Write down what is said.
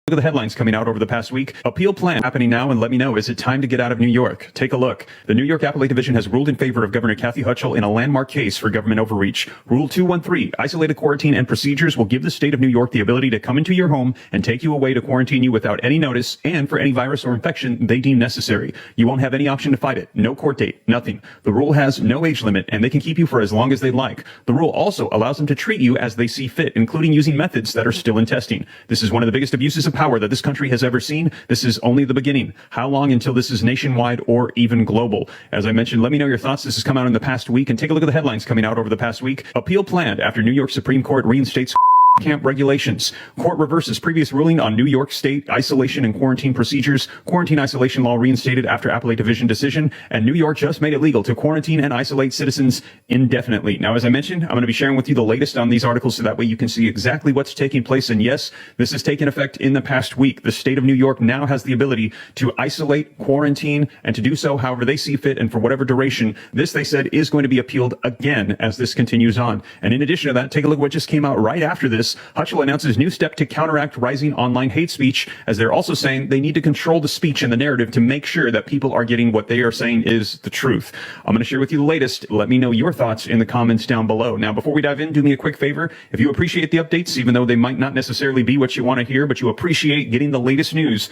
Look at the headlines coming out over the past week. Appeal plan happening now, and let me know, is it time to get out of New York? Take a look. The New York Appellate Division has ruled in favor of Governor Kathy Hochul in a landmark case for government overreach. Rule 213, isolated quarantine and procedures will give the state of New York the ability to come into your home and take you away to quarantine you without any notice and for any virus or infection they deem necessary. You won't have any option to fight it. No court date, nothing. The rule has no age limit, and they can keep you for as long as they like. The rule also allows them to treat you as they see fit, including using methods that are still in testing. This is one of the biggest abuses of power that this country has ever seen. This is only the beginning. How long until this is nationwide or even global? As I mentioned, let me know your thoughts. This has come out in the past week, and take a look at the headlines coming out over the past week. Appeal planned after New York Supreme Court reinstates camp regulations. Court reverses previous ruling on New York State isolation and quarantine procedures. Quarantine isolation law reinstated after Appellate Division decision. And New York just made it legal to quarantine and isolate citizens indefinitely. Now, as I mentioned, I'm going to be sharing with you the latest on these articles so that way you can see exactly what's taking place. And yes, this has taken effect in the past week. The state of New York now has the ability to isolate, quarantine, and to do so however they see fit and for whatever duration. This, they said, is going to be appealed again as this continues on. And in addition to that, take a look at what just came out right after this. Hochul announces new step to counteract rising online hate speech, as they're also saying they need to control the speech and the narrative to make sure that people are getting what they are saying is the truth. I'm going to share with you the latest. Let me know your thoughts in the comments down below. Now, before we dive in, do me a quick favor. If you appreciate the updates, even though they might not necessarily be what you want to hear, but you appreciate getting the latest news,